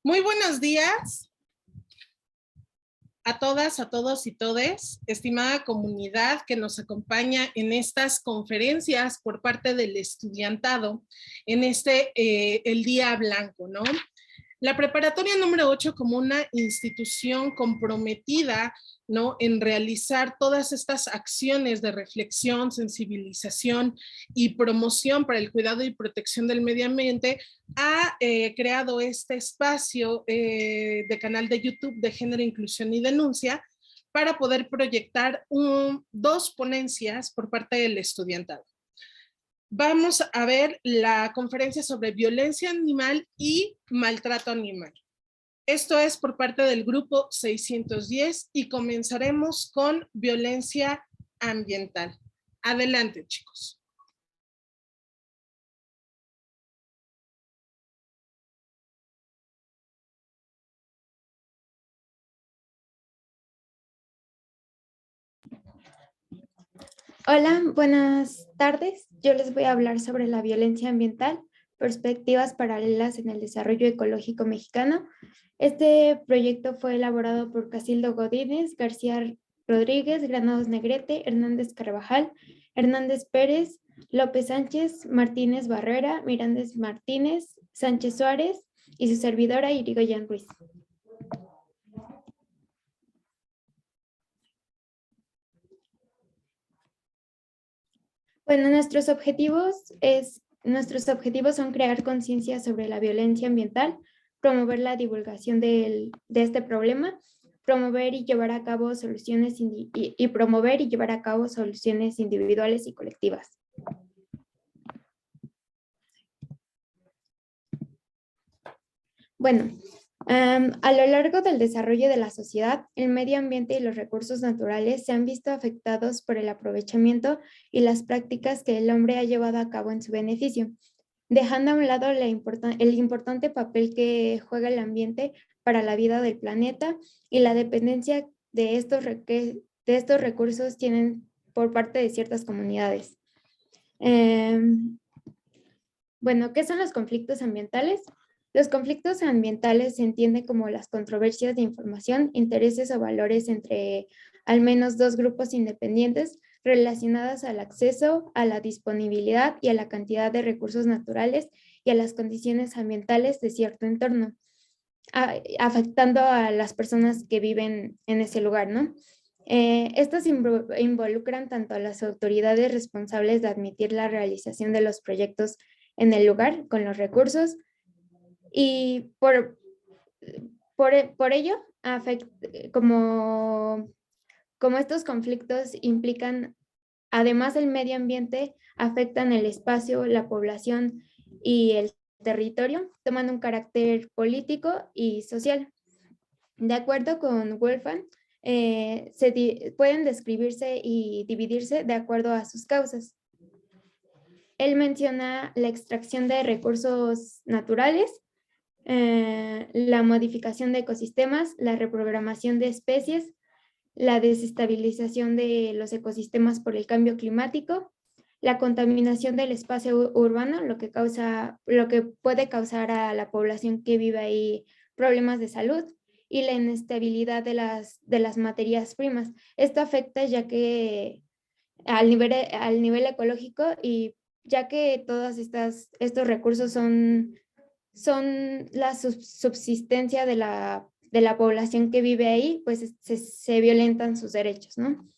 Muy buenos días a todas, a todos y todes, estimada comunidad que nos acompaña en estas conferencias por parte del estudiantado en el Día Blanco, ¿no? La preparatoria número 8 como una institución comprometida, ¿no?, en realizar todas estas acciones de reflexión, sensibilización y promoción para el cuidado y protección del medio ambiente, ha creado este espacio de canal de YouTube de Género, Inclusión y Denuncia para poder proyectar dos ponencias por parte del estudiantado. Vamos a ver la conferencia sobre violencia animal y maltrato animal. Esto es por parte del grupo 610 y comenzaremos con violencia ambiental. Adelante, chicos. Hola, buenas tardes. Yo les voy a hablar sobre la violencia ambiental, perspectivas paralelas en el desarrollo ecológico mexicano. Este proyecto fue elaborado por Casildo Godínez, García Rodríguez, Granados Negrete, Hernández Carvajal, Hernández Pérez, López Sánchez, Martínez Barrera, Mirandes Martínez, Sánchez Suárez y su servidora Irigoyen Ruiz. Bueno, nuestros objetivos son crear conciencia sobre la violencia ambiental, promover la divulgación de este problema, promover y llevar a cabo soluciones individuales y colectivas. Bueno, a lo largo del desarrollo de la sociedad, el medio ambiente y los recursos naturales se han visto afectados por el aprovechamiento y las prácticas que el hombre ha llevado a cabo en su beneficio, dejando a un lado el importante papel que juega el ambiente para la vida del planeta y la dependencia de estos recursos tienen por parte de ciertas comunidades. Bueno, ¿qué son los conflictos ambientales? Los conflictos ambientales se entienden como las controversias de información, intereses o valores entre al menos dos grupos independientes relacionadas al acceso, a la disponibilidad y a la cantidad de recursos naturales y a las condiciones ambientales de cierto entorno, afectando a las personas que viven en ese lugar, ¿no? Estos involucran tanto a las autoridades responsables de admitir la realización de los proyectos en el lugar con los recursos, y por ello, como estos conflictos implican, además del medio ambiente, afectan el espacio, la población y el territorio, tomando un carácter político y social. De acuerdo con Wolfgang, pueden describirse y dividirse de acuerdo a sus causas. Él menciona la extracción de recursos naturales, la modificación de ecosistemas, la reprogramación de especies, la desestabilización de los ecosistemas por el cambio climático, la contaminación del espacio urbano, lo que puede causar a la población que vive ahí problemas de salud, y la inestabilidad de las materias primas. Esto afecta ya que al nivel ecológico, y ya que todos estos recursos son la subsistencia de la población que vive ahí, pues se violentan sus derechos, ¿no?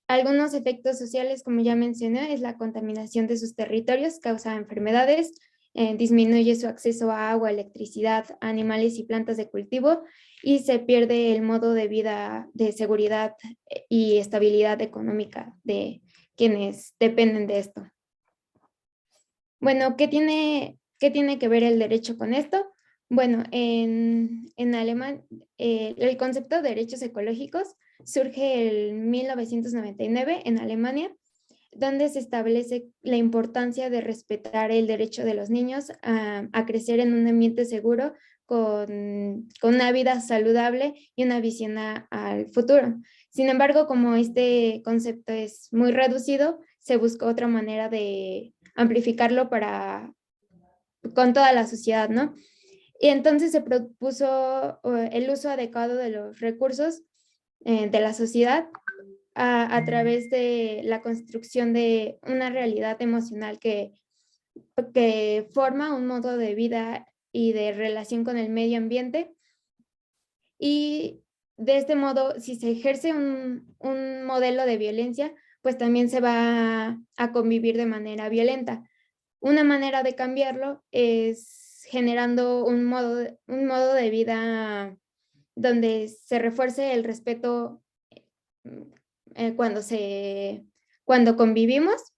Algunos efectos sociales, como ya mencioné, es la contaminación de sus territorios, causa enfermedades, disminuye su acceso a agua, electricidad, animales y plantas de cultivo, y se pierde el modo de vida de seguridad y estabilidad económica de quienes dependen de esto. Bueno, qué tiene que ver el derecho con esto? Bueno, en alemán, el concepto de derechos ecológicos surge en 1999 en Alemania, donde se establece la importancia de respetar el derecho de los niños a crecer en un ambiente seguro con una vida saludable y una visión al futuro. Sin embargo, como este concepto es muy reducido, se buscó otra manera de amplificarlo con toda la sociedad, ¿no? Y entonces se propuso el uso adecuado de los recursos de la sociedad a través de la construcción de una realidad emocional que forma un modo de vida y de relación con el medio ambiente. Y de este modo, si se ejerce un modelo de violencia, pues también se va a convivir de manera violenta. Una manera de cambiarlo es generando un modo de vida donde se refuerce el respeto cuando cuando convivimos,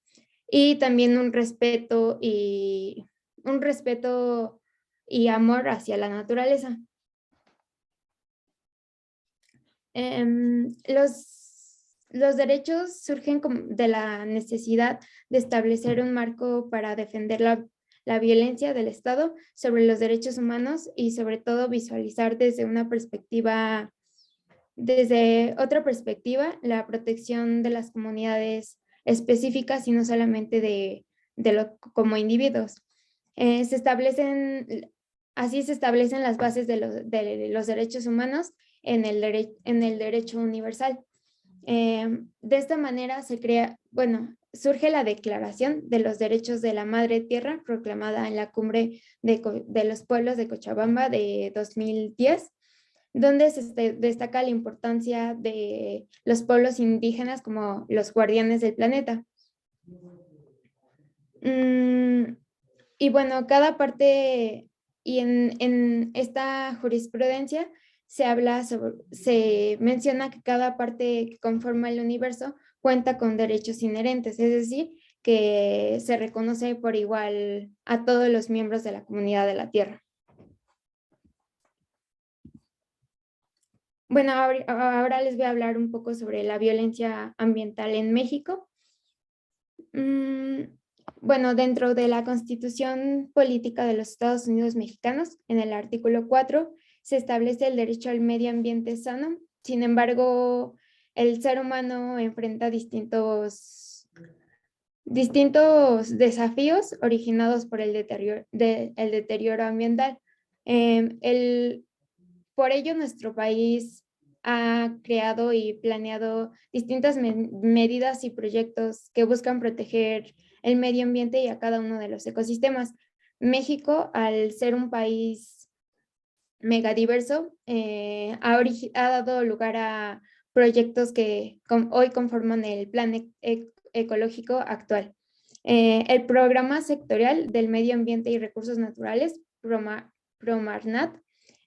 y también un respeto y amor hacia la naturaleza. Los derechos surgen de la necesidad de establecer un marco para defender la violencia del Estado sobre los derechos humanos, y sobre todo visualizar desde otra perspectiva, la protección de las comunidades específicas y no solamente como individuos. Así se establecen las bases de los derechos humanos en el derecho universal. De esta manera surge la Declaración de los Derechos de la Madre Tierra, proclamada en la Cumbre de los Pueblos de Cochabamba de 2010, donde se destaca la importancia de los pueblos indígenas como los guardianes del planeta. Y bueno, cada parte, y en esta jurisprudencia se menciona que cada parte que conforma el universo cuenta con derechos inherentes, es decir, que se reconoce por igual a todos los miembros de la comunidad de la Tierra. Bueno, ahora les voy a hablar un poco sobre la violencia ambiental en México. Bueno, dentro de la Constitución Política de los Estados Unidos Mexicanos, en el artículo 4, se establece el derecho al medio ambiente sano. Sin embargo, el ser humano enfrenta distintos desafíos originados por el deterioro ambiental. Por ello, nuestro país ha creado y planeado distintas medidas y proyectos que buscan proteger el medio ambiente y a cada uno de los ecosistemas. México, al ser un país megadiverso, ha dado lugar a proyectos que hoy conforman el Plan Ecológico actual. El Programa Sectorial del Medio Ambiente y Recursos Naturales, PROMARNAT,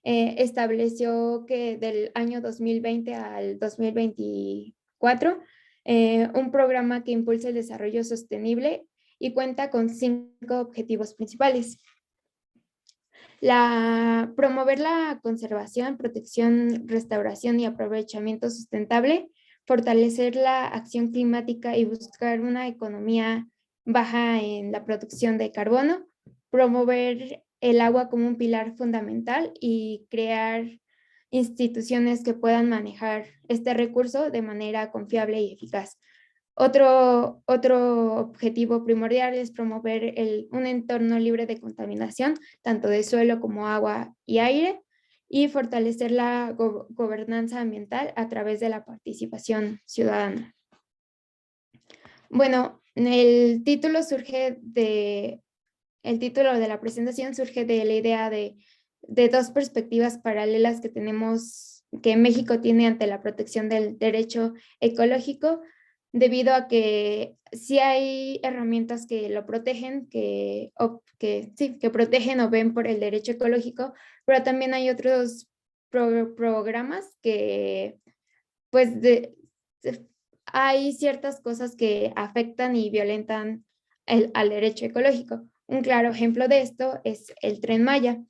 estableció que del año 2020 al 2024, un programa que impulsa el desarrollo sostenible y cuenta con 5 objetivos principales. Promover la conservación, protección, restauración y aprovechamiento sustentable, fortalecer la acción climática y buscar una economía baja en la producción de carbono, promover el agua como un pilar fundamental y crear instituciones que puedan manejar este recurso de manera confiable y eficaz. Otro objetivo primordial es promover un entorno libre de contaminación, tanto de suelo como agua y aire, y fortalecer la gobernanza ambiental a través de la participación ciudadana. Bueno, el título de la presentación surge de la idea de dos perspectivas paralelas que México tiene ante la protección del derecho ecológico, debido a que sí hay herramientas que lo protegen, que protegen o ven por el derecho ecológico, pero también hay otros programas que pues hay ciertas cosas que afectan y violentan al derecho ecológico. Un claro ejemplo de esto es el Tren Maya.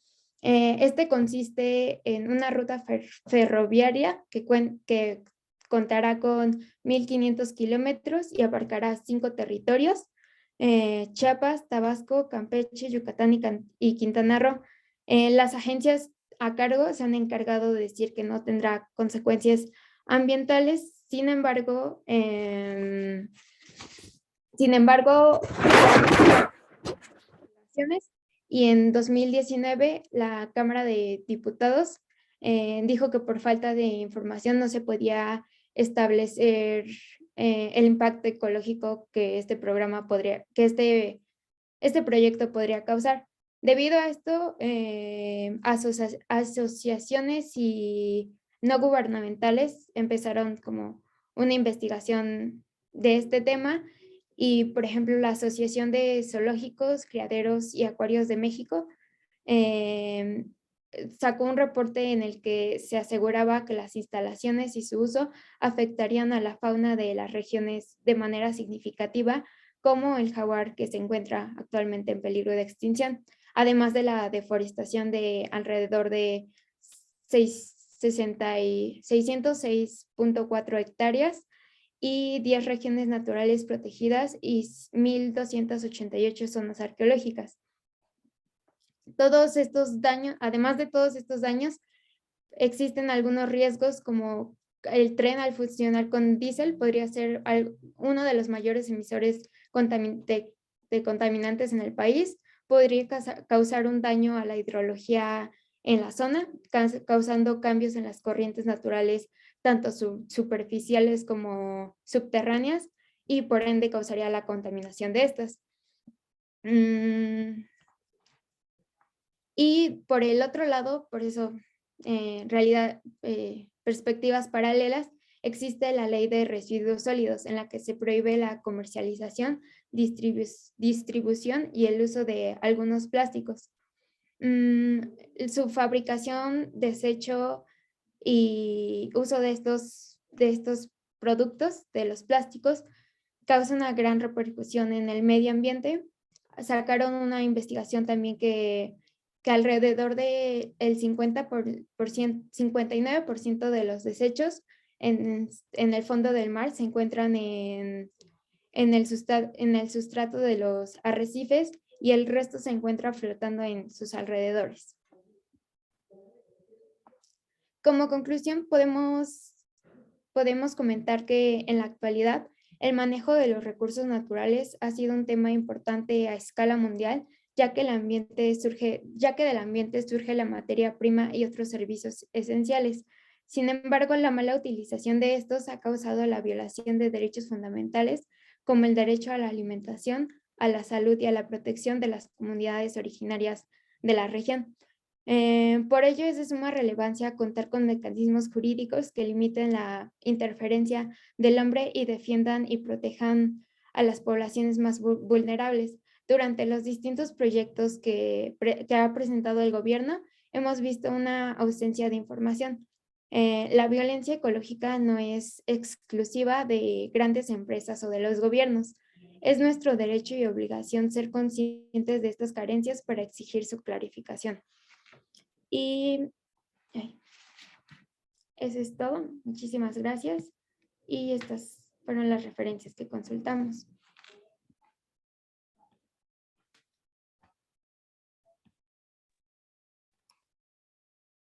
Este consiste en una ruta ferroviaria que contará con 1.500 kilómetros y abarcará 5 territorios: Chiapas, Tabasco, Campeche, Yucatán y Quintana Roo. Las agencias a cargo se han encargado de decir que no tendrá consecuencias ambientales. Sin embargo, y en 2019 la Cámara de Diputados dijo que por falta de información no se podía establecer el impacto ecológico que este proyecto podría causar. Debido a esto, asociaciones y no gubernamentales empezaron como una investigación de este tema, y, por ejemplo, la Asociación de Zoológicos, Criaderos y Acuarios de México eh, sacó un reporte en el que se aseguraba que las instalaciones y su uso afectarían a la fauna de las regiones de manera significativa, como el jaguar, que se encuentra actualmente en peligro de extinción, además de la deforestación de alrededor de 606.4 hectáreas y 10 regiones naturales protegidas y 1.288 zonas arqueológicas. Además de todos estos daños, existen algunos riesgos, como el tren, al funcionar con diésel, podría ser uno de los mayores emisores de contaminantes en el país. Podría causar un daño a la hidrología en la zona, causando cambios en las corrientes naturales, tanto superficiales como subterráneas, y por ende causaría la contaminación de estas. Y por el otro lado, por eso, perspectivas paralelas, existe la ley de residuos sólidos, en la que se prohíbe la comercialización, distribución y el uso de algunos plásticos. Su fabricación, desecho y uso de estos productos, de los plásticos, causa una gran repercusión en el medio ambiente. Sacaron una investigación también que alrededor del 59% de los desechos en el fondo del mar se encuentran en el sustrato de los arrecifes, y el resto se encuentra flotando en sus alrededores. Como conclusión, podemos comentar que en la actualidad el manejo de los recursos naturales ha sido un tema importante a escala mundial, ya que del ambiente surge la materia prima y otros servicios esenciales. Sin embargo, la mala utilización de estos ha causado la violación de derechos fundamentales, como el derecho a la alimentación, a la salud y a la protección de las comunidades originarias de la región. Por ello es de suma relevancia contar con mecanismos jurídicos que limiten la interferencia del hombre y defiendan y protejan a las poblaciones más vulnerables. Durante los distintos proyectos que ha presentado el gobierno, hemos visto una ausencia de información. La violencia ecológica no es exclusiva de grandes empresas o de los gobiernos. Es nuestro derecho y obligación ser conscientes de estas carencias para exigir su clarificación. Y eso es todo. Muchísimas gracias. Y estas fueron las referencias que consultamos.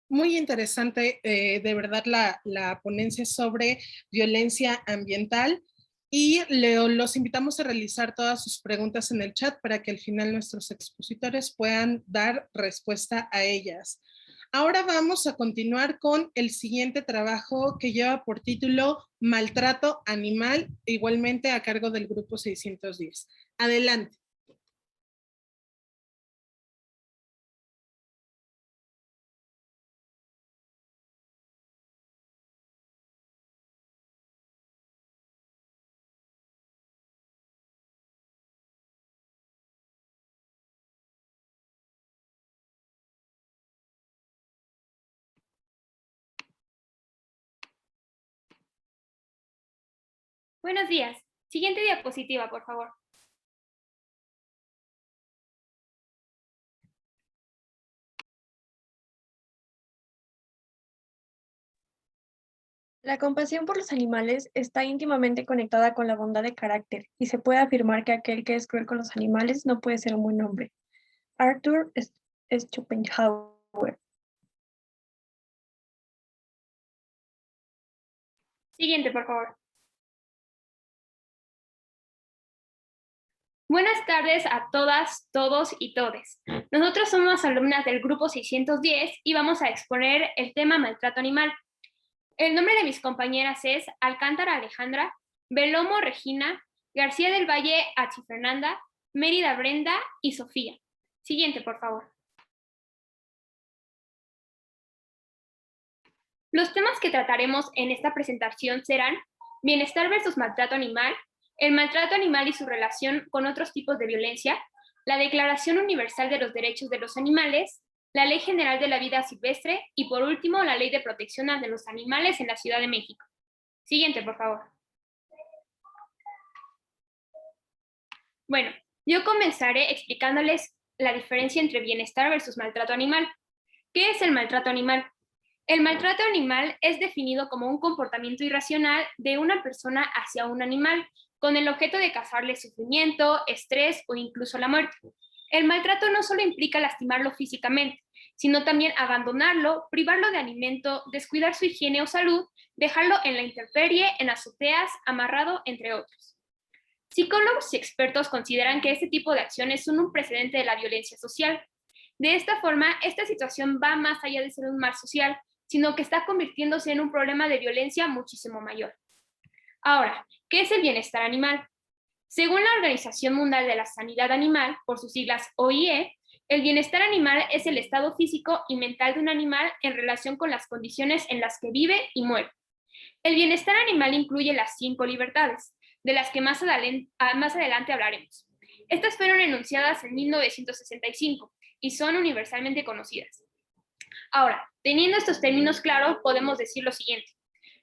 Muy interesante, de verdad, la ponencia sobre violencia ambiental. y los invitamos a realizar todas sus preguntas en el chat para que al final nuestros expositores puedan dar respuesta a ellas. Ahora vamos a continuar con el siguiente trabajo que lleva por título Maltrato Animal, igualmente a cargo del grupo 610. Adelante. Buenos días. Siguiente diapositiva, por favor. La compasión por los animales está íntimamente conectada con la bondad de carácter y se puede afirmar que aquel que es cruel con los animales no puede ser un buen hombre. Arthur Schopenhauer. Siguiente, por favor. Buenas tardes a todas, todos y todes. Nosotros somos alumnas del grupo 610 y vamos a exponer el tema maltrato animal. El nombre de mis compañeras es Alcántara Alejandra, Belomo Regina, García del Valle Achi Fernanda, Mérida Brenda y Sofía. Siguiente, por favor. Los temas que trataremos en esta presentación serán bienestar versus maltrato animal, el maltrato animal y su relación con otros tipos de violencia, la Declaración Universal de los Derechos de los Animales, la Ley General de la Vida Silvestre y, por último, la Ley de Protección de los Animales en la Ciudad de México. Siguiente, por favor. Bueno, yo comenzaré explicándoles la diferencia entre bienestar versus maltrato animal. ¿Qué es el maltrato animal? El maltrato animal es definido como un comportamiento irracional de una persona hacia un animal, con el objeto de causarle sufrimiento, estrés o incluso la muerte. El maltrato no solo implica lastimarlo físicamente, sino también abandonarlo, privarlo de alimento, descuidar su higiene o salud, dejarlo en la intemperie, en azoteas, amarrado, entre otros. Psicólogos y expertos consideran que este tipo de acciones son un precedente de la violencia social. De esta forma, esta situación va más allá de ser un mal social, sino que está convirtiéndose en un problema de violencia muchísimo mayor. Ahora, ¿qué es el bienestar animal? Según la Organización Mundial de la Sanidad Animal, por sus siglas OIE, el bienestar animal es el estado físico y mental de un animal en relación con las condiciones en las que vive y muere. El bienestar animal incluye las 5 libertades, de las que más adelante hablaremos. Estas fueron enunciadas en 1965 y son universalmente conocidas. Ahora, teniendo estos términos claros, podemos decir lo siguiente.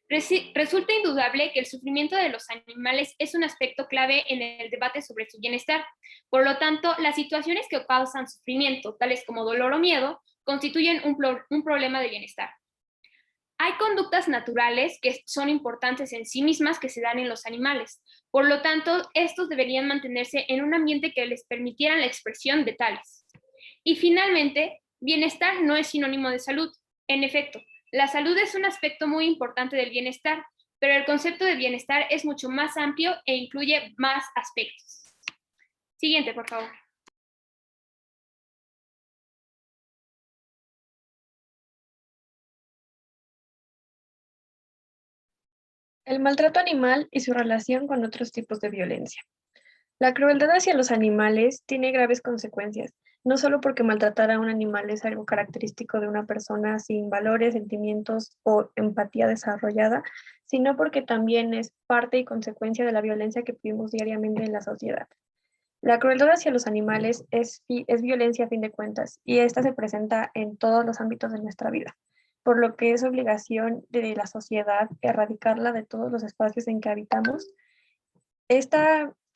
Resulta indudable que el sufrimiento de los animales es un aspecto clave en el debate sobre su bienestar. Por lo tanto, las situaciones que causan sufrimiento, tales como dolor o miedo, constituyen un problema de bienestar. Hay conductas naturales que son importantes en sí mismas que se dan en los animales. Por lo tanto, estos deberían mantenerse en un ambiente que les permitieran la expresión de tales. Y finalmente, bienestar no es sinónimo de salud. En efecto, la salud es un aspecto muy importante del bienestar, pero el concepto de bienestar es mucho más amplio e incluye más aspectos. Siguiente, por favor. El maltrato animal y su relación con otros tipos de violencia. La crueldad hacia los animales tiene graves consecuencias, no solo porque maltratar a un animal es algo característico de una persona sin valores, sentimientos o empatía desarrollada, sino porque también es parte y consecuencia de la violencia que vivimos diariamente en la sociedad. La crueldad hacia los animales es violencia a fin de cuentas, y esta se presenta en todos los ámbitos de nuestra vida, por lo que es obligación de la sociedad erradicarla de todos los espacios en que habitamos.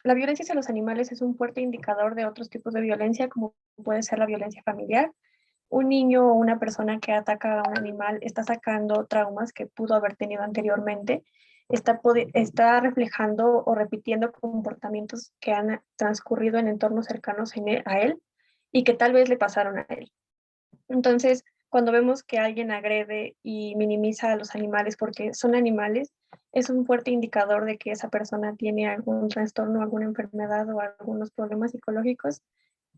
La violencia hacia los animales es un fuerte indicador de otros tipos de violencia, como puede ser la violencia familiar. Un niño o una persona que ataca a un animal está sacando traumas que pudo haber tenido anteriormente, está reflejando o repitiendo comportamientos que han transcurrido en entornos cercanos a él y que tal vez le pasaron a él. Entonces, cuando vemos que alguien agrede y minimiza a los animales porque son animales, es un fuerte indicador de que esa persona tiene algún trastorno, alguna enfermedad o algunos problemas psicológicos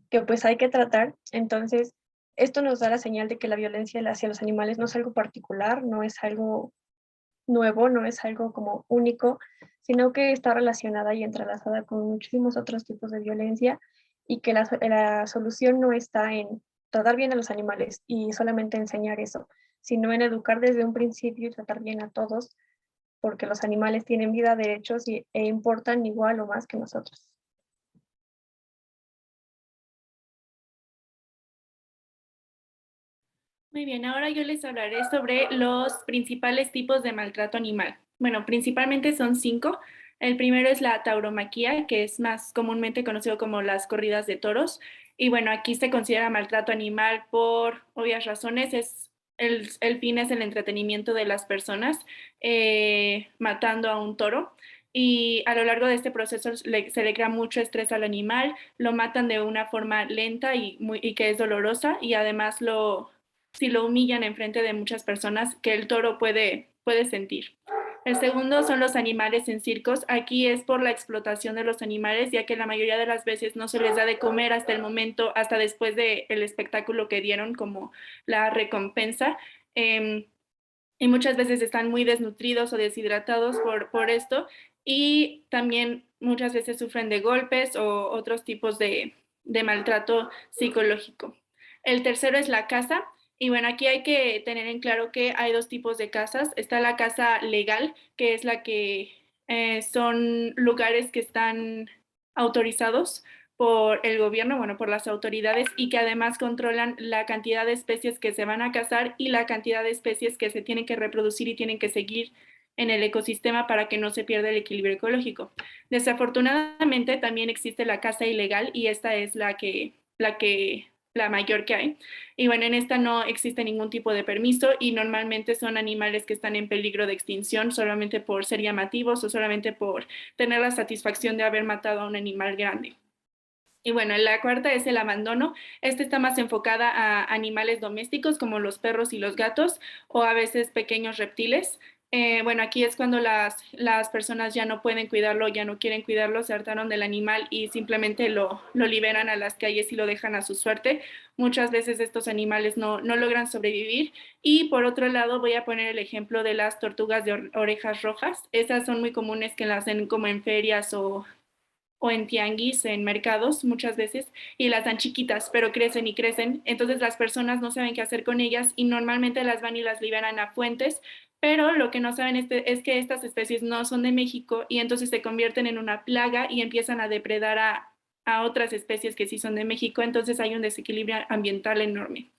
que pues hay que tratar. Entonces, esto nos da la señal de que la violencia hacia los animales no es algo particular, no es algo nuevo, no es algo como único, sino que está relacionada y entrelazada con muchísimos otros tipos de violencia y que la solución no está en tratar bien a los animales y solamente enseñar eso, sino en educar desde un principio y tratar bien a todos, porque los animales tienen vida, derechos e importan igual o más que nosotros. Muy bien, ahora yo les hablaré sobre los principales tipos de maltrato animal. Bueno, principalmente son 5. El primero es la tauromaquia, que es más comúnmente conocido como las corridas de toros. Y bueno, aquí se considera maltrato animal por obvias razones. El fin es el entretenimiento de las personas matando a un toro. Y a lo largo de este proceso se le crea mucho estrés al animal, lo matan de una forma lenta y que es dolorosa, y además si lo humillan en frente de muchas personas, que el toro puede sentir. El segundo son los animales en circos. Aquí es por la explotación de los animales, ya que la mayoría de las veces no se les da de comer hasta el momento, hasta después del espectáculo que dieron como la recompensa. Y muchas veces están muy desnutridos o deshidratados por esto, y también muchas veces sufren de golpes o otros tipos de maltrato psicológico. El tercero es la caza. Y bueno, aquí hay que tener en claro que hay 2 tipos de casas. Está la caza legal, que es la que son lugares que están autorizados por el gobierno, bueno, por las autoridades, y que además controlan la cantidad de especies que se van a cazar y la cantidad de especies que se tienen que reproducir y tienen que seguir en el ecosistema para que no se pierda el equilibrio ecológico. Desafortunadamente también existe la caza ilegal, y esta es la mayor que hay. Y bueno, en esta no existe ningún tipo de permiso, y normalmente son animales que están en peligro de extinción solamente por ser llamativos o solamente por tener la satisfacción de haber matado a un animal grande. Y bueno, la cuarta es el abandono. Esta está más enfocada a animales domésticos como los perros y los gatos, o a veces pequeños reptiles. Bueno, aquí es cuando las personas ya no pueden cuidarlo, ya no quieren cuidarlo, se hartaron del animal y simplemente lo liberan a las calles y lo dejan a su suerte. Muchas veces estos animales no logran sobrevivir. Y por otro lado, voy a poner el ejemplo de las tortugas de orejas rojas. Esas son muy comunes, que las hacen como en ferias o en tianguis, en mercados muchas veces, y las dan chiquitas, pero crecen y crecen. Entonces las personas no saben qué hacer con ellas y normalmente las van y las liberan a fuentes, pero lo que no saben es que estas especies no son de México, y entonces se convierten en una plaga y empiezan a depredar a otras especies que sí son de México. Entonces hay un desequilibrio ambiental enorme.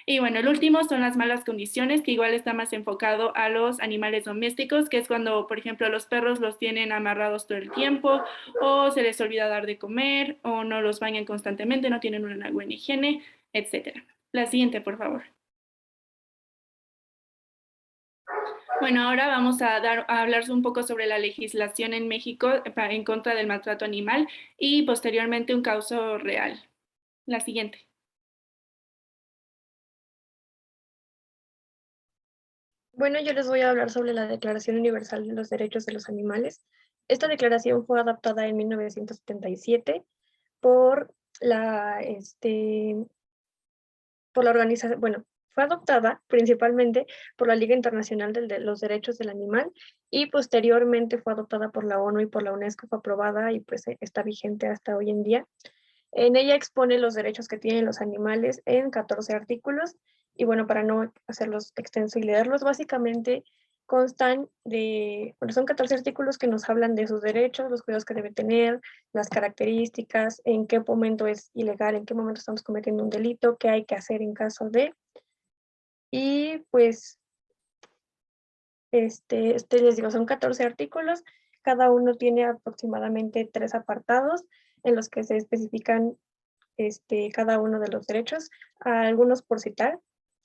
Y bueno, el último son las malas condiciones, que igual está más enfocado a los animales domésticos, que es cuando, por ejemplo, los perros los tienen amarrados todo el tiempo, o se les olvida dar de comer, o no los bañan constantemente, no tienen una buena higiene, etc. La siguiente, por favor. Bueno, ahora vamos a hablar un poco sobre la legislación en México en contra del maltrato animal, y posteriormente un caso real. La siguiente. Bueno, yo les voy a hablar sobre la Declaración Universal de los Derechos de los Animales. Esta declaración fue adaptada en 1977 por por la organización, bueno, fue adoptada principalmente por la Liga Internacional de los Derechos del Animal, y posteriormente fue adoptada por la ONU y por la UNESCO, fue aprobada y pues está vigente hasta hoy en día. En ella expone los derechos que tienen los animales en 14 artículos, y bueno, para no hacerlos extenso y leerlos, básicamente bueno, son 14 artículos que nos hablan de sus derechos, los cuidados que debe tener, las características, en qué momento es ilegal, en qué momento estamos cometiendo un delito, qué hay que hacer en caso de. Y pues, les digo, son 14 artículos, cada uno tiene aproximadamente 3 apartados en los que se especifican cada uno de los derechos. Algunos, por citar,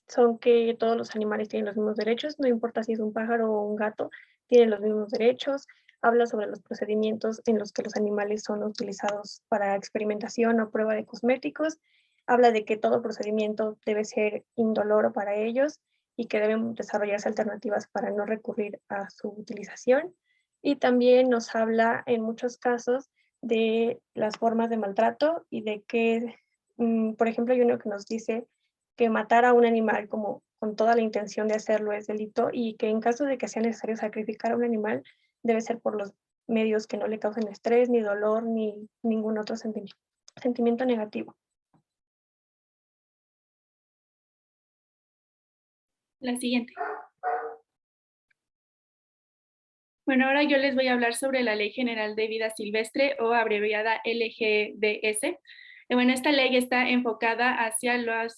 son que todos los animales tienen los mismos derechos, no importa si es un pájaro o un gato, tienen los mismos derechos. Habla sobre los procedimientos en los que los animales son utilizados para experimentación o prueba de cosméticos. Habla de que todo procedimiento debe ser indoloro para ellos, y que deben desarrollarse alternativas para no recurrir a su utilización. Y también nos habla en muchos casos de las formas de maltrato y de que, por ejemplo, hay uno que nos dice que matar a un animal como con toda la intención de hacerlo es delito y que en caso de que sea necesario sacrificar a un animal debe ser por los medios que no le causen estrés, ni dolor, ni ningún otro sentimiento negativo. La siguiente. Bueno, ahora yo les voy a hablar sobre la Ley General de Vida Silvestre o abreviada LGDS. Bueno, esta ley está enfocada hacia la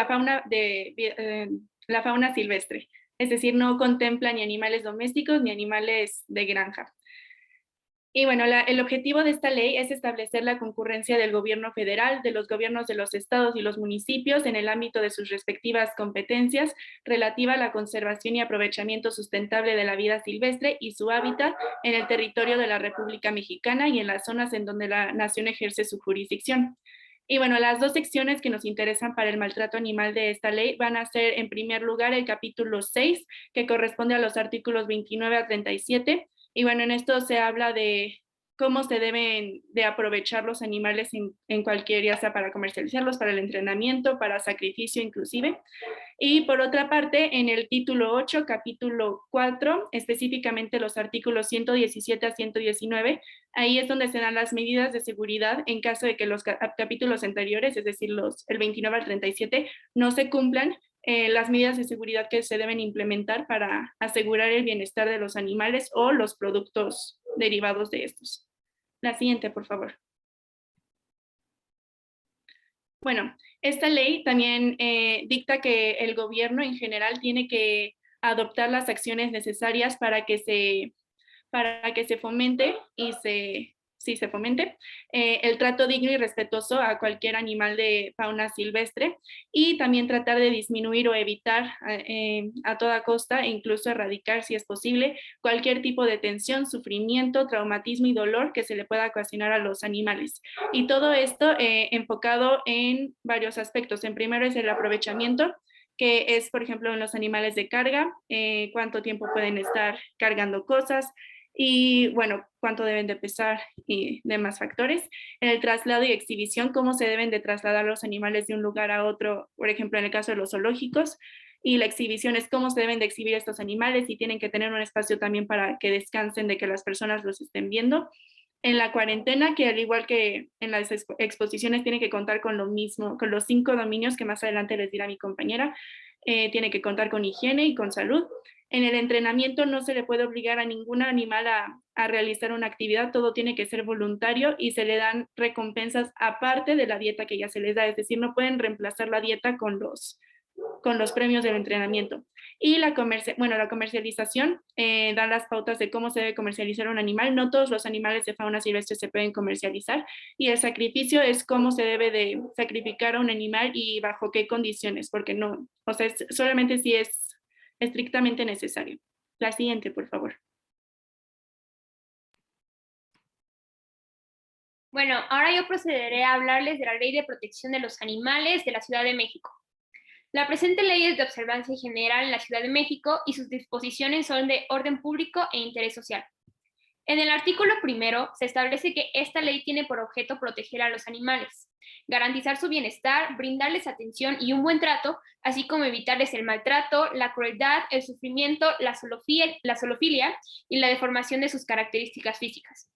fauna silvestre, es decir, no contempla ni animales domésticos ni animales de granja. Y bueno, el objetivo de esta ley es establecer la concurrencia del gobierno federal, de los gobiernos de los estados y los municipios en el ámbito de sus respectivas competencias relativa a la conservación y aprovechamiento sustentable de la vida silvestre y su hábitat en el territorio de la República Mexicana y en las zonas en donde la nación ejerce su jurisdicción. Y bueno, las dos secciones que nos interesan para el maltrato animal de esta ley van a ser, en primer lugar, el capítulo 6, que corresponde a los artículos 29 a 37, y bueno, en esto se habla de cómo se deben de aprovechar los animales en cualquier, ya sea para comercializarlos, para el entrenamiento, para sacrificio inclusive. Y por otra parte, en el título 8, capítulo 4, específicamente los artículos 117 a 119, ahí es donde se dan las medidas de seguridad en caso de que los capítulos anteriores, es decir, el 29 al 37, no se cumplan, las medidas de seguridad que se deben implementar para asegurar el bienestar de los animales o los productos derivados de estos. La siguiente, por favor. Bueno, esta ley también dicta que el gobierno en general tiene que adoptar las acciones necesarias para que se fomente y se fomente el trato digno y respetuoso a cualquier animal de fauna silvestre y también tratar de disminuir o evitar a toda costa e incluso erradicar, si es posible, cualquier tipo de tensión, sufrimiento, traumatismo y dolor que se le pueda ocasionar a los animales. Y todo esto enfocado en varios aspectos. En primero es el aprovechamiento, que es, por ejemplo, en los animales de carga, cuánto tiempo pueden estar cargando cosas, y bueno, cuánto deben de pesar y demás factores. En el traslado y exhibición, cómo se deben de trasladar los animales de un lugar a otro, por ejemplo, en el caso de los zoológicos, y la exhibición es cómo se deben de exhibir estos animales y tienen que tener un espacio también para que descansen de que las personas los estén viendo. En la cuarentena, que al igual que en las exposiciones, tiene que contar con lo mismo, con los 5 dominios que más adelante les dirá mi compañera. Tiene que contar con higiene y con salud. En el entrenamiento no se le puede obligar a ningún animal a realizar una actividad, todo tiene que ser voluntario y se le dan recompensas aparte de la dieta que ya se les da, es decir, no pueden reemplazar la dieta con los premios del entrenamiento. Y la comercialización da las pautas de cómo se debe comercializar un animal. No todos los animales de fauna silvestre se pueden comercializar. Y el sacrificio es cómo se debe de sacrificar a un animal y bajo qué condiciones, porque no, o sea, solamente si es estrictamente necesario. La siguiente, por favor. Bueno, ahora yo procederé a hablarles de la Ley de Protección de los Animales de la Ciudad de México. La presente ley es de observancia general en la Ciudad de México y sus disposiciones son de orden público e interés social. En el artículo 1 se establece que esta ley tiene por objeto proteger a los animales, garantizar su bienestar, brindarles atención y un buen trato, así como evitarles el maltrato, la crueldad, el sufrimiento, la zoofilia y la deformación de sus características físicas.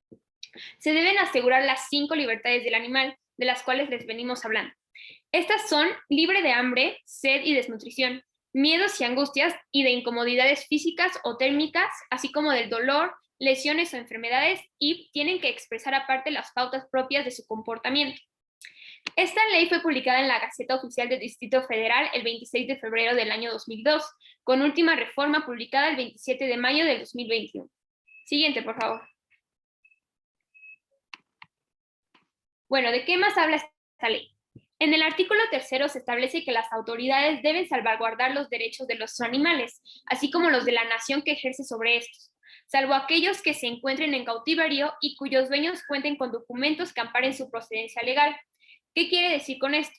Se deben asegurar las 5 libertades del animal, de las cuales les venimos hablando. Estas son libre de hambre, sed y desnutrición, miedos y angustias y de incomodidades físicas o térmicas, así como del dolor, lesiones o enfermedades, y tienen que expresar aparte las pautas propias de su comportamiento. Esta ley fue publicada en la Gaceta Oficial del Distrito Federal el 26 de febrero del año 2002, con última reforma publicada el 27 de mayo del 2021. Siguiente, por favor. Bueno, ¿de qué más habla esta ley? En el artículo 3 se establece que las autoridades deben salvaguardar los derechos de los animales, así como los de la nación que ejerce sobre estos, salvo aquellos que se encuentren en cautiverio y cuyos dueños cuenten con documentos que amparen su procedencia legal. ¿Qué quiere decir con esto?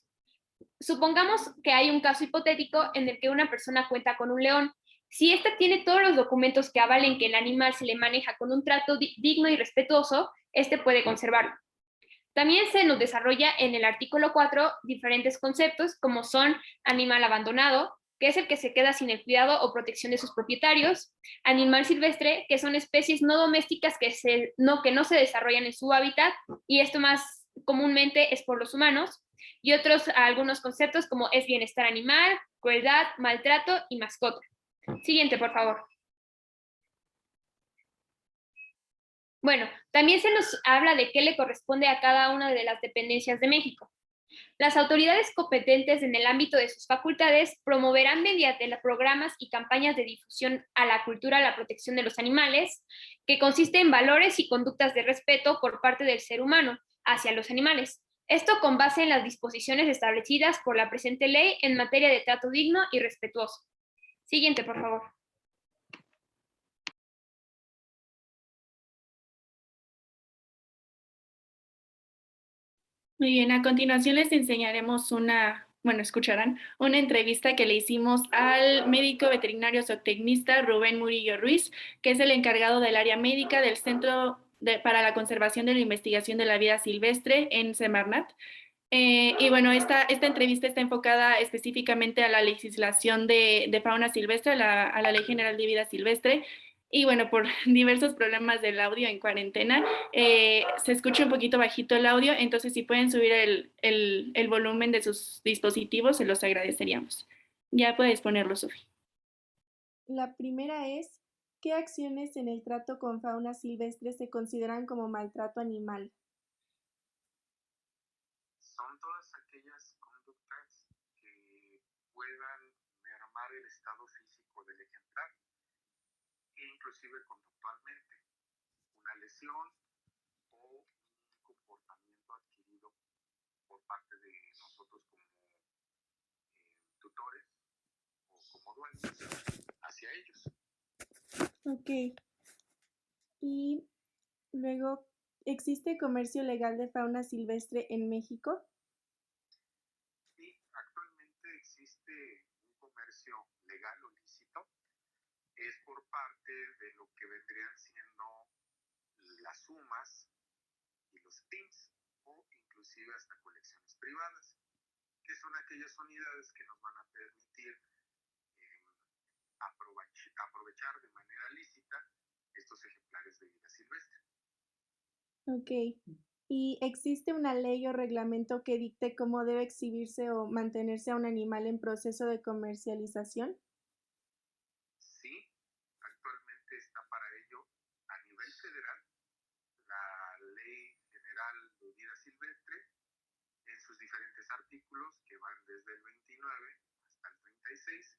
Supongamos que hay un caso hipotético en el que una persona cuenta con un león. Si ésta tiene todos los documentos que avalen que el animal se le maneja con un trato digno y respetuoso, este puede conservarlo. También se nos desarrolla en el artículo 4 diferentes conceptos como son animal abandonado, que es el que se queda sin el cuidado o protección de sus propietarios, animal silvestre, que son especies no domésticas que no se desarrollan en su hábitat, y esto más comúnmente es por los humanos, y algunos conceptos como es bienestar animal, crueldad, maltrato y mascota. Siguiente, por favor. Bueno, también se nos habla de qué le corresponde a cada una de las dependencias de México. Las autoridades competentes en el ámbito de sus facultades promoverán mediante programas y campañas de difusión a la cultura la protección de los animales, que consiste en valores y conductas de respeto por parte del ser humano hacia los animales. Esto con base en las disposiciones establecidas por la presente ley en materia de trato digno y respetuoso. Siguiente, por favor. Muy bien, a continuación les enseñaremos escucharán una entrevista que le hicimos al médico veterinario zootecnista Rubén Murillo Ruiz, que es el encargado del área médica del Centro para la Conservación de la Investigación de la Vida Silvestre en Semarnat. Y bueno, esta entrevista está enfocada específicamente a la legislación de fauna silvestre, a la Ley General de Vida Silvestre. Y bueno, por diversos problemas del audio en cuarentena, se escucha un poquito bajito el audio, entonces si pueden subir el volumen de sus dispositivos, se los agradeceríamos. Ya puedes ponerlo, Sofi. La primera es, ¿qué acciones en el trato con fauna silvestre se consideran como maltrato animal? Son todas aquellas conductas que puedan mermar el estado físico del ejemplar e inclusive conductualmente, una lesión o un comportamiento adquirido por parte de nosotros como tutores o como dueños hacia ellos. Ok. Y luego, ¿existe comercio legal de fauna silvestre en México? Sí, actualmente existe un comercio legal o lícito. Es por parte de lo que vendrían siendo las sumas y los PINs o inclusive hasta colecciones privadas, que son aquellas unidades que nos van a permitir aprovechar de manera lícita estos ejemplares de vida silvestre. Ok. ¿Y existe una ley o reglamento que dicte cómo debe exhibirse o mantenerse a un animal en proceso de comercialización? Sí, actualmente está para ello a nivel federal la Ley General de Vida Silvestre en sus diferentes artículos que van desde el 29 hasta el 36.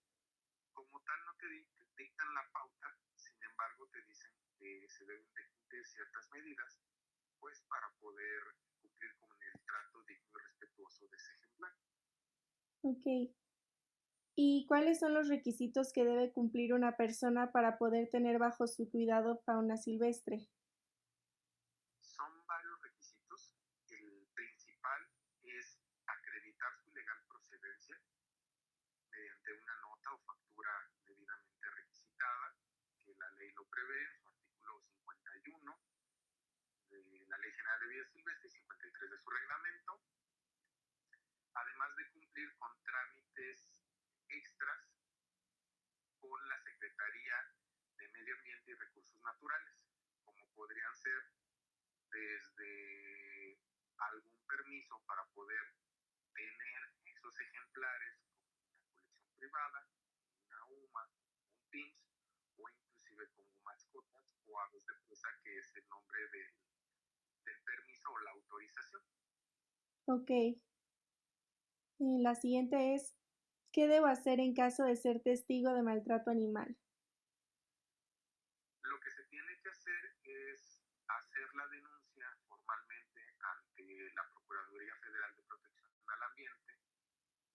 Como tal no te dictan la pauta, sin embargo te dicen que se deben de cumplir ciertas medidas pues para poder cumplir con el trato digno y respetuoso de ese ejemplar. Ok. ¿Y cuáles son los requisitos que debe cumplir una persona para poder tener bajo su cuidado fauna silvestre? Son varios requisitos. El principal es acreditar su legal procedencia mediante una nota o factura debidamente requisitada, que la ley lo prevé en su artículo 51 de la Ley General de Vida Silvestre y 53 de su reglamento, además de cumplir con trámites extras con la Secretaría de Medio Ambiente y Recursos Naturales, como podrían ser desde algún permiso para poder tener esos ejemplares como una colección privada, una UMA, un PIMS o inclusive como mascotas o aves de presa, que es el nombre del permiso o la autorización. Ok. La siguiente es, ¿qué debo hacer en caso de ser testigo de maltrato animal? Lo que se tiene que hacer es hacer la denuncia formalmente ante la Procuraduría Federal de Protección al Ambiente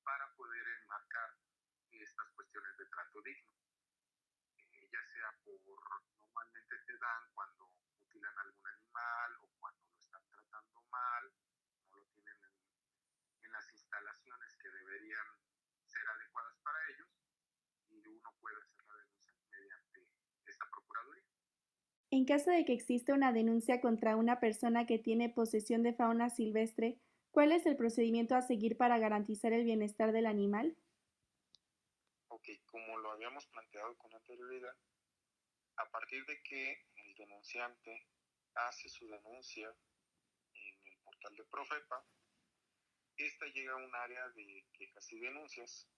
para poder enmarcar estas cuestiones de trato digno, ya sea normalmente te dan cuando mutilan algún animal o cuando lo están tratando mal, no lo tienen en las instalaciones que puede hacer la denuncia mediante esta Procuraduría. En caso de que exista una denuncia contra una persona que tiene posesión de fauna silvestre, ¿cuál es el procedimiento a seguir para garantizar el bienestar del animal? Ok, como lo habíamos planteado con anterioridad, a partir de que el denunciante hace su denuncia en el portal de Profepa, esta llega a un área de quejas y denuncias,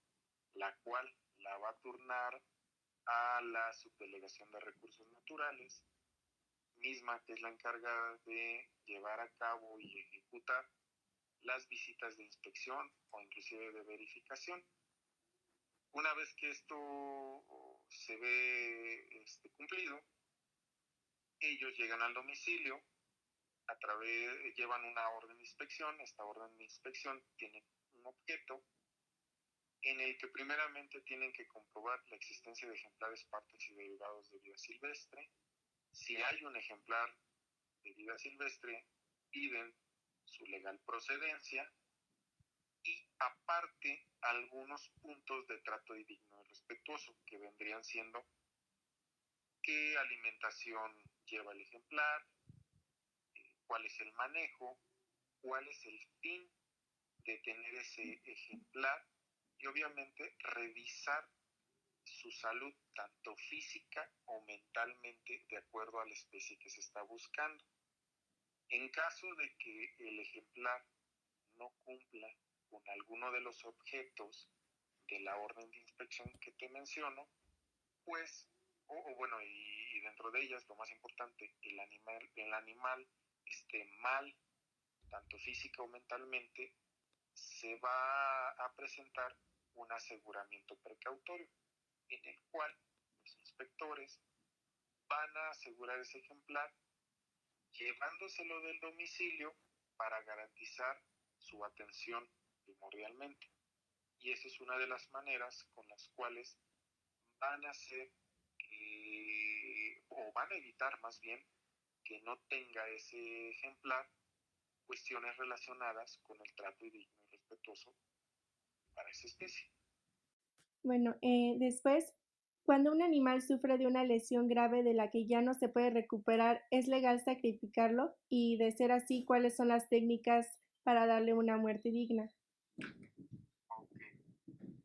la cual la va a turnar a la Subdelegación de Recursos Naturales, misma que es la encargada de llevar a cabo y ejecutar las visitas de inspección o inclusive de verificación. Una vez que esto se ve cumplido, ellos llegan al domicilio, llevan una orden de inspección. Esta orden de inspección tiene un objeto en el que primeramente tienen que comprobar la existencia de ejemplares, partes y derivados de vida silvestre. Si hay un ejemplar de vida silvestre, piden su legal procedencia y aparte algunos puntos de trato digno y respetuoso, que vendrían siendo qué alimentación lleva el ejemplar, cuál es el manejo, cuál es el fin de tener ese ejemplar y obviamente revisar su salud tanto física o mentalmente de acuerdo a la especie que se está buscando. En caso de que el ejemplar no cumpla con alguno de los objetos de la orden de inspección que te menciono, pues, y dentro de ellas, lo más importante, el animal esté mal, tanto física o mentalmente, se va a presentar un aseguramiento precautorio, en el cual los inspectores van a asegurar ese ejemplar llevándoselo del domicilio para garantizar su atención primordialmente. Y esa es una de las maneras con las cuales van a hacer o van a evitar más bien que no tenga ese ejemplar cuestiones relacionadas con el trato digno y respetuoso para esa especie. Bueno, después, cuando un animal sufre de una lesión grave de la que ya no se puede recuperar, ¿es legal sacrificarlo? Y de ser así, ¿cuáles son las técnicas para darle una muerte digna? Ok,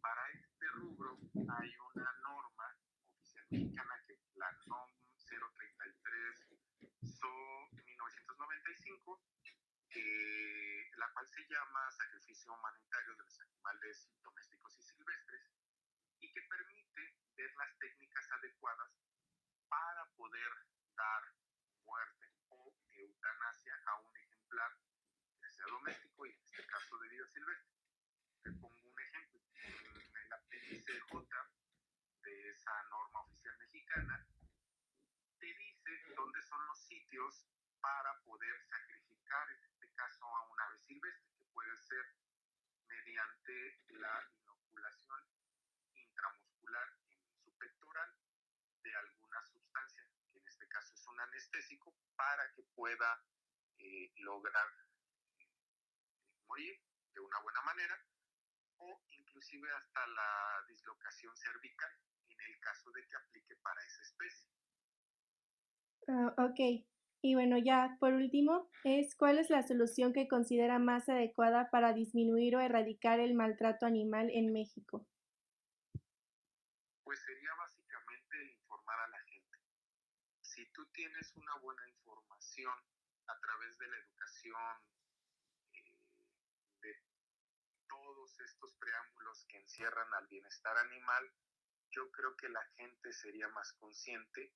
para este rubro hay una norma oficial mexicana que es la NOM 033/1995, la cual se llama Sacrificio Humanitario de los Animales Domésticos y Silvestres, y que permite ver las técnicas adecuadas para poder dar muerte o eutanasia a un ejemplar, ya sea doméstico y en este caso de vida silvestre. Te pongo un ejemplo. En el apéndice J de esa norma oficial mexicana, te dice dónde son los sitios para poder sacrificar, en este caso, a un ave silvestre, que puede ser mediante la inoculación intramuscular en su pectoral de alguna sustancia, que en este caso es un anestésico, para que pueda lograr morir de una buena manera, o inclusive hasta la dislocación cervical en el caso de que aplique para esa especie. Ok, y bueno, ya por último, ¿cuál es la solución que considera más adecuada para disminuir o erradicar el maltrato animal en México? Pues sería básicamente informar a la gente. Si tú tienes una buena información a través de la educación, de todos estos preámbulos que encierran al bienestar animal, yo creo que la gente sería más consciente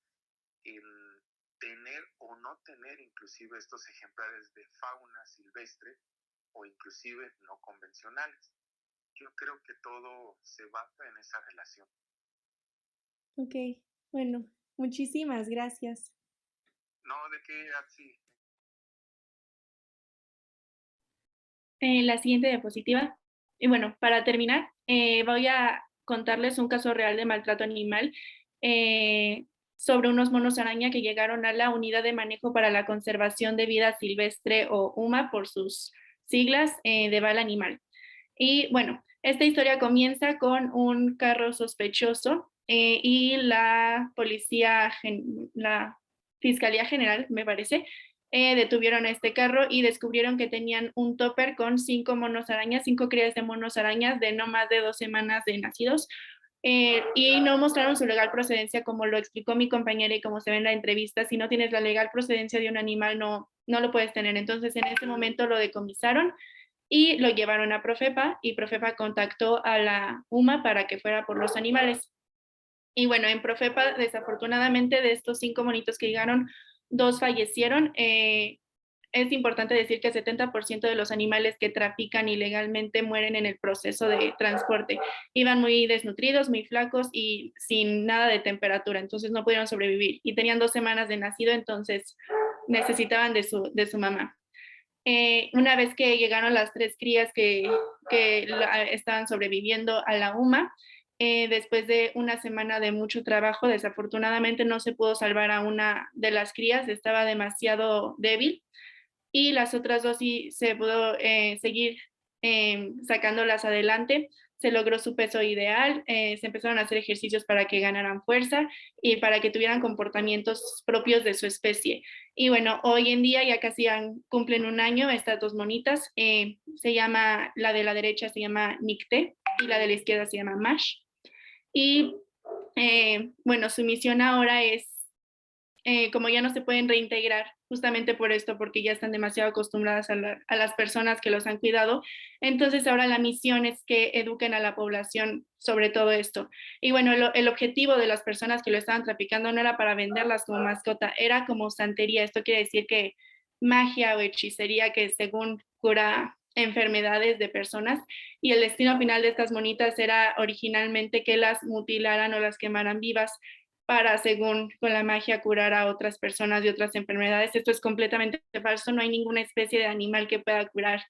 en tener o no tener inclusive estos ejemplares de fauna silvestre o inclusive no convencionales. Yo creo que todo se basa en esa relación. Ok, bueno, muchísimas gracias. No, ¿de qué, Atsi? La siguiente diapositiva. Y bueno, para terminar, voy a contarles un caso real de maltrato animal sobre unos monos araña que llegaron a la Unidad de Manejo para la Conservación de Vida Silvestre, o UMA por sus siglas, de Val Animal. Y bueno, esta historia comienza con un carro sospechoso y la la Fiscalía General, me parece, detuvieron este carro y descubrieron que tenían un topper con 5 monos arañas, 5 crías de monos arañas de no más de 2 semanas de nacidos, y no mostraron su legal procedencia, como lo explicó mi compañera y como se ve en la entrevista. Si no tienes la legal procedencia de un animal, no lo puedes tener. Entonces, en ese momento lo decomisaron y lo llevaron a Profepa, y Profepa contactó a la UMA para que fuera por los animales. Y bueno, en Profepa, desafortunadamente, de estos 5 monitos que llegaron, 2 fallecieron. Es importante decir que el 70% de los animales que trafican ilegalmente mueren en el proceso de transporte. Iban muy desnutridos, muy flacos y sin nada de temperatura, entonces no pudieron sobrevivir. Y tenían 2 semanas de nacido, entonces necesitaban de su mamá. Una vez que llegaron las 3 crías que estaban sobreviviendo a la UMA, después de una semana de mucho trabajo, desafortunadamente no se pudo salvar a una de las crías, estaba demasiado débil, y las otras 2 sí se pudo seguir sacándolas adelante. Se logró su peso ideal, se empezaron a hacer ejercicios para que ganaran fuerza y para que tuvieran comportamientos propios de su especie. Y bueno, hoy en día ya casi cumplen 1 año estas 2 monitas. Se llama, la de la derecha se llama Nicté y la de la izquierda se llama Mash. Y bueno, su misión ahora es, como ya no se pueden reintegrar justamente por esto, porque ya están demasiado acostumbradas a las personas que los han cuidado, entonces ahora la misión es que eduquen a la población sobre todo esto. Y bueno, el objetivo de las personas que lo estaban traficando no era para venderlas como mascota, era como santería. Esto quiere decir que magia o hechicería que según cura enfermedades de personas, y el destino final de estas monitas era originalmente que las mutilaran o las quemaran vivas para, según con la magia, curar a otras personas de otras enfermedades. Esto es completamente falso, no hay ninguna especie de animal que pueda curar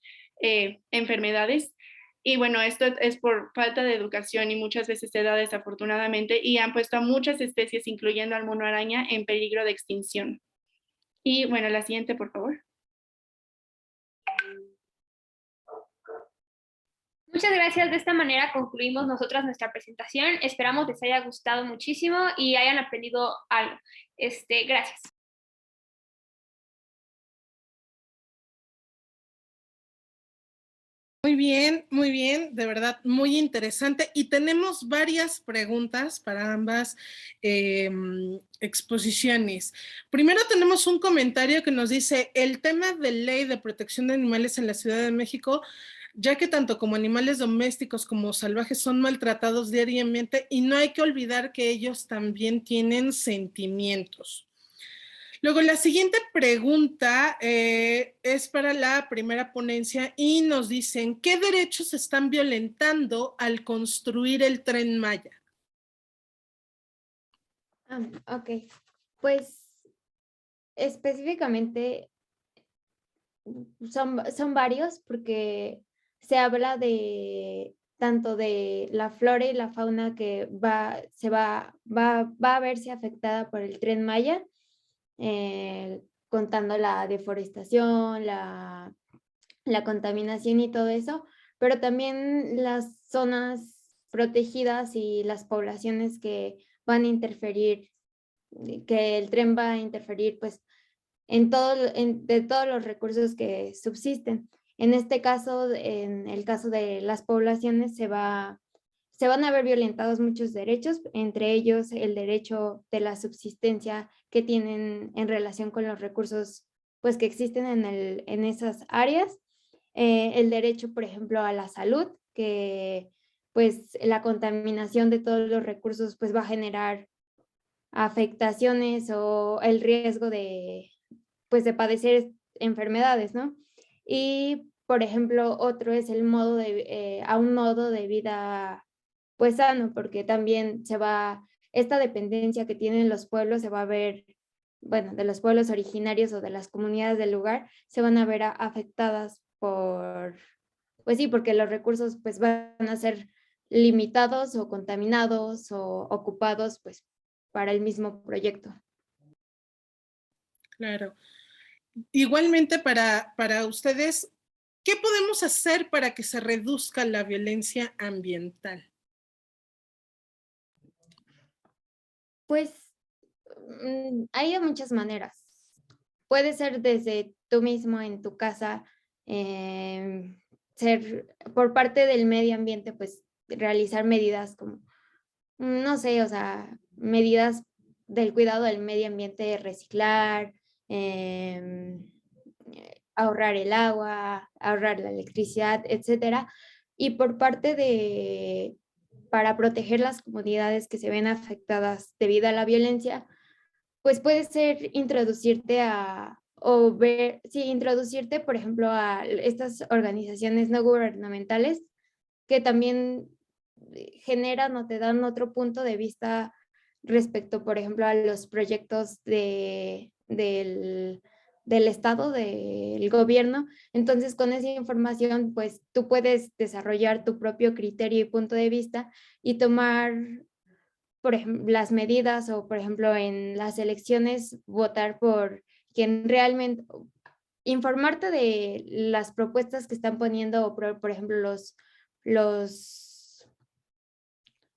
enfermedades. Y bueno, esto es por falta de educación y muchas veces se da desafortunadamente, y han puesto a muchas especies, incluyendo al mono araña, en peligro de extinción. Y bueno, la siguiente, por favor. Muchas gracias. De esta manera concluimos nosotras nuestra presentación. Esperamos les haya gustado muchísimo y hayan aprendido algo. Gracias. Muy bien, de verdad, muy interesante. Y tenemos varias preguntas para ambas exposiciones. Primero tenemos un comentario que nos dice: el tema de ley de protección de animales en la Ciudad de México, ya que tanto como animales domésticos como salvajes son maltratados diariamente, y no hay que olvidar que ellos también tienen sentimientos. Luego, la siguiente pregunta es para la primera ponencia y nos dicen: ¿qué derechos se están violentando al construir el Tren Maya? Ok, pues específicamente son varios, porque se habla de tanto de la flora y la fauna que va a verse afectada por el Tren Maya, contando la deforestación, la contaminación y todo eso, pero también las zonas protegidas y las poblaciones que van a interferir, que el tren va a interferir pues de todos los recursos que subsisten. En este caso, en el caso de las poblaciones, se van a ver violentados muchos derechos, entre ellos el derecho de la subsistencia que tienen en relación con los recursos pues, que existen en esas áreas. El derecho, por ejemplo, a la salud, que pues la contaminación de todos los recursos pues va a generar afectaciones o el riesgo de padecer enfermedades, ¿no? Y, por ejemplo, otro es a un modo de vida pues sano, porque también esta dependencia que tienen los pueblos se va a ver, bueno, de los pueblos originarios o de las comunidades del lugar, se van a ver afectadas pues sí, porque los recursos pues van a ser limitados o contaminados o ocupados pues para el mismo proyecto. Claro. Igualmente para ustedes, ¿qué podemos hacer para que se reduzca la violencia ambiental? Pues hay de muchas maneras. Puede ser desde tú mismo en tu casa, ser por parte del medio ambiente, pues realizar medidas como, no sé, o sea, medidas del cuidado del medio ambiente, reciclar, ahorrar el agua, ahorrar la electricidad, etcétera. Y por parte de, para proteger las comunidades que se ven afectadas debido a la violencia, pues puede ser introducirte a, o ver, sí, introducirte, por ejemplo, a estas organizaciones no gubernamentales que también generan o te dan otro punto de vista respecto, por ejemplo, a los proyectos del Estado, del gobierno. Entonces, con esa información, pues tú puedes desarrollar tu propio criterio y punto de vista y tomar, por ejemplo, las medidas o, por ejemplo, en las elecciones, votar por quien realmente, informarte de las propuestas que están poniendo, o por ejemplo, los,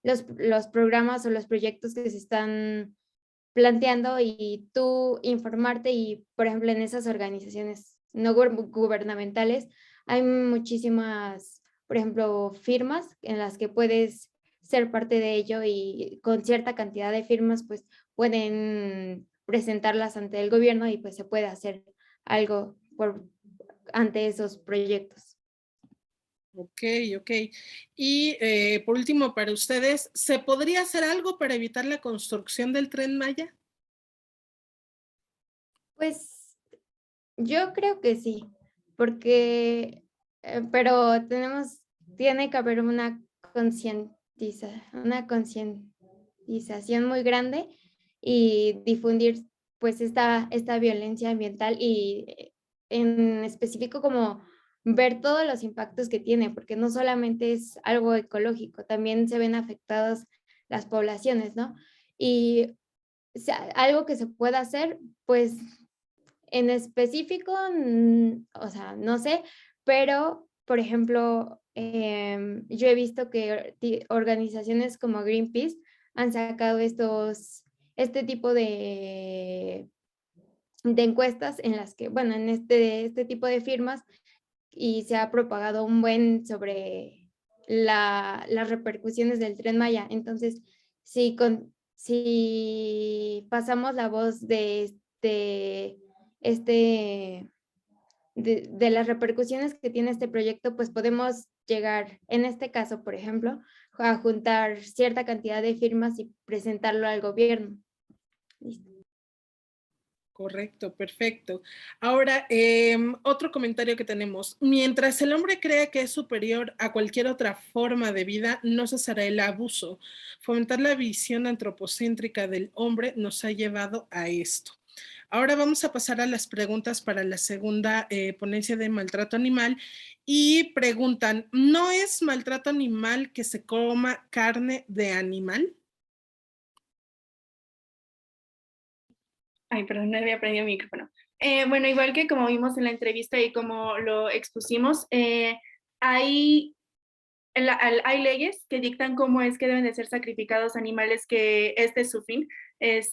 los programas o los proyectos que se están planteando y tú informarte y, por ejemplo, en esas organizaciones no gubernamentales hay muchísimas, por ejemplo, firmas en las que puedes ser parte de ello y con cierta cantidad de firmas pues pueden presentarlas ante el gobierno y pues se puede hacer algo ante esos proyectos. Ok, ok. Y por último, para ustedes, ¿se podría hacer algo para evitar la construcción del Tren Maya? Pues yo creo que sí, porque, pero tiene que haber una concientización muy grande y difundir pues esta violencia ambiental y en específico como ver todos los impactos que tiene, porque no solamente es algo ecológico, también se ven afectadas las poblaciones, ¿no? Y algo que se pueda hacer, pues en específico, o sea, no sé, pero, por ejemplo, yo he visto que organizaciones como Greenpeace han sacado este tipo de encuestas en las que, bueno, en este tipo de firmas y se ha propagado un buen sobre las repercusiones del Tren Maya. Entonces, si pasamos la voz este, de las repercusiones que tiene este proyecto, pues podemos llegar, en este caso, por ejemplo, a juntar cierta cantidad de firmas y presentarlo al gobierno. Listo. Correcto, perfecto. Ahora, otro comentario que tenemos. Mientras el hombre crea que es superior a cualquier otra forma de vida, no cesará el abuso. Fomentar la visión antropocéntrica del hombre nos ha llevado a esto. Ahora vamos a pasar a las preguntas para la segunda ponencia de maltrato animal y preguntan, ¿no es maltrato animal que se coma carne de animal? Ay, perdón, no había prendido mi micrófono. Bueno, igual que como vimos en la entrevista y como lo expusimos, hay leyes que dictan cómo es que deben de ser sacrificados animales, que este es su fin, el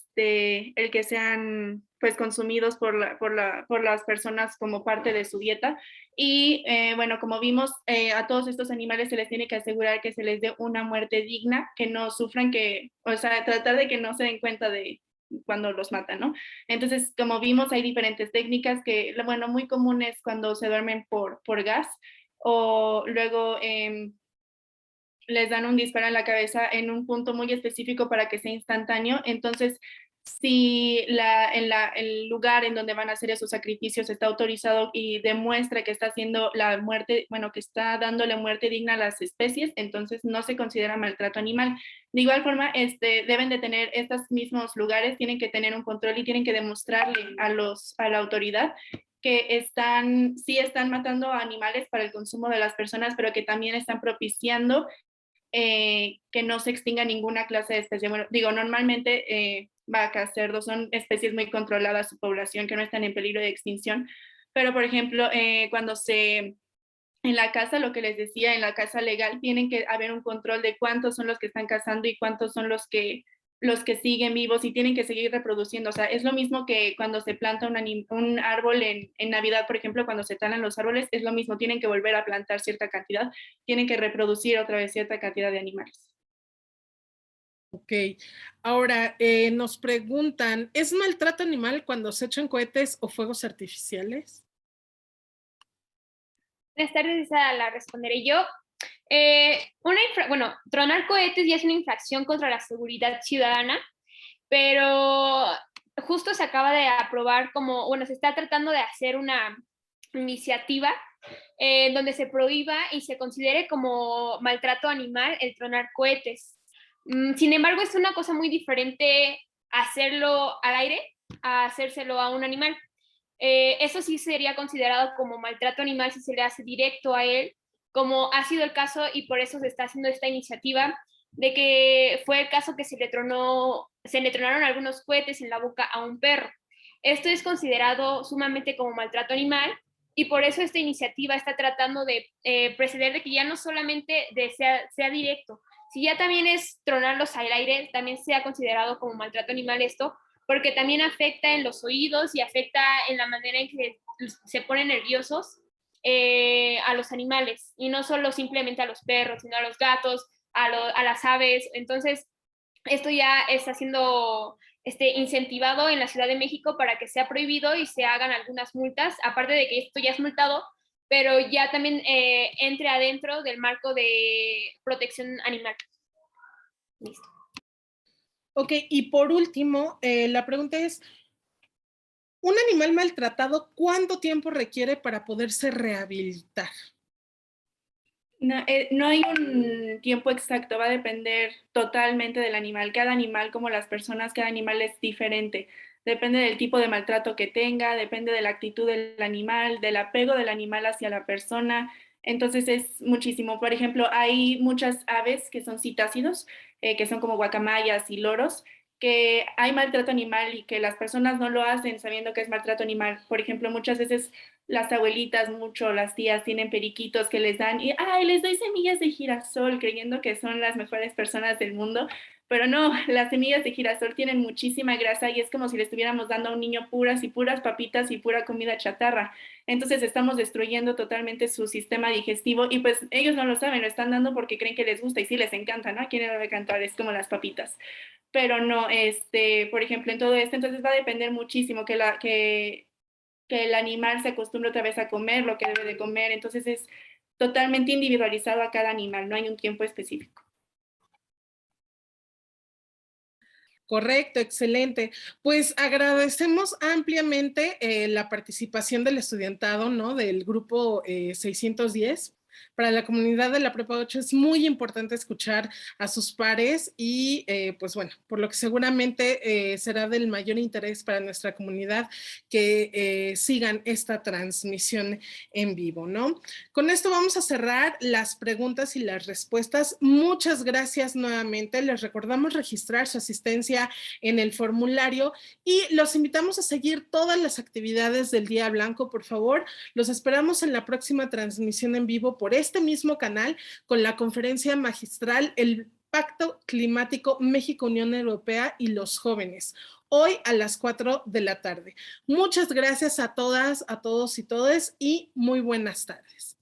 que sean pues consumidos por las personas como parte de su dieta. Y bueno, como vimos, a todos estos animales se les tiene que asegurar que se les dé una muerte digna, que no sufran, o sea, tratar de que no se den cuenta de cuando los matan, ¿no? Entonces, como vimos, hay diferentes técnicas que, bueno, muy comunes cuando se duermen por gas, o luego les dan un disparo en la cabeza en un punto muy específico para que sea instantáneo. Entonces, si el lugar en donde van a hacer esos sacrificios está autorizado y demuestra que está haciendo la muerte, bueno, que está dándole muerte digna a las especies, entonces no se considera maltrato animal. De igual forma, deben de tener estos mismos lugares, tienen que tener un control y tienen que demostrarle a la autoridad que sí están matando a animales para el consumo de las personas, pero que también están propiciando que no se extinga ninguna clase de especie. Bueno, digo, normalmente vacas, cerdos son especies muy controladas, su población, que no están en peligro de extinción, pero por ejemplo, en la casa, lo que les decía, en la casa legal, tienen que haber un control de cuántos son los que están cazando y cuántos son los que los que siguen vivos y tienen que seguir reproduciendo. O sea, es lo mismo que cuando se planta un árbol en Navidad, por ejemplo, cuando se talan los árboles, es lo mismo, tienen que volver a plantar cierta cantidad, tienen que reproducir otra vez cierta cantidad de animales. Ok, ahora nos preguntan, ¿es maltrato animal cuando se echan cohetes o fuegos artificiales? Buenas tardes, esa la responderé yo. Tronar cohetes ya es una infracción contra la seguridad ciudadana, pero justo se acaba de aprobar se está tratando de hacer una iniciativa donde se prohíba y se considere como maltrato animal el tronar cohetes. Sin embargo, es una cosa muy diferente hacerlo al aire a hacérselo a un animal. Eso sí sería considerado como maltrato animal si se le hace directo a él, como ha sido el caso y por eso se está haciendo esta iniciativa de que fue el caso que se le tronaron algunos cohetes en la boca a un perro. Esto es considerado sumamente como maltrato animal y por eso esta iniciativa está tratando de preceder de que ya no solamente sea directo, si ya también es tronarlos al aire, también sea considerado como maltrato animal esto, porque también afecta en los oídos y afecta en la manera en que se ponen nerviosos a los animales, y no solo simplemente a los perros, sino a los gatos, a las aves. Entonces, esto ya está siendo incentivado en la Ciudad de México para que sea prohibido y se hagan algunas multas, aparte de que esto ya es multado, pero ya también entre adentro del marco de protección animal. Listo. Ok, y por último, la pregunta es, ¿un animal maltratado cuánto tiempo requiere para poderse rehabilitar? No hay un tiempo exacto, va a depender totalmente del animal. Cada animal, como las personas, cada animal es diferente. Depende del tipo de maltrato que tenga, depende de la actitud del animal, del apego del animal hacia la persona. Entonces es muchísimo. Por ejemplo, hay muchas aves que son citácidos, que son como guacamayas y loros, que hay maltrato animal y que las personas no lo hacen sabiendo que es maltrato animal. Por ejemplo, muchas veces las abuelitas, mucho las tías tienen periquitos que les dan y ay, les doy semillas de girasol creyendo que son las mejores personas del mundo, pero no, las semillas de girasol tienen muchísima grasa y es como si le estuviéramos dando a un niño puras y puras papitas y pura comida chatarra. Entonces estamos destruyendo totalmente su sistema digestivo y pues ellos no lo saben, lo están dando porque creen que les gusta y sí les encanta, ¿no? ¿A quién le debe encantar? Es como las papitas. Pero no, por ejemplo, en todo esto, entonces va a depender muchísimo que el animal se acostumbre otra vez a comer lo que debe de comer. Entonces es totalmente individualizado a cada animal, no hay un tiempo específico. Correcto, excelente. Pues agradecemos ampliamente la participación del estudiantado, ¿no? Del grupo 610. Para la comunidad de la Prepa 8 es muy importante escuchar a sus pares y pues bueno, por lo que seguramente será del mayor interés para nuestra comunidad que sigan esta transmisión en vivo, ¿no? Con esto vamos a cerrar las preguntas y las respuestas. Muchas gracias nuevamente. Les recordamos registrar su asistencia en el formulario y los invitamos a seguir todas las actividades del Día Blanco, por favor. Los esperamos en la próxima transmisión en vivo por este mismo canal con la conferencia magistral El Pacto Climático México-Unión Europea y los jóvenes, hoy a las 4 de la tarde. Muchas gracias a todas, a todos y todes y muy buenas tardes.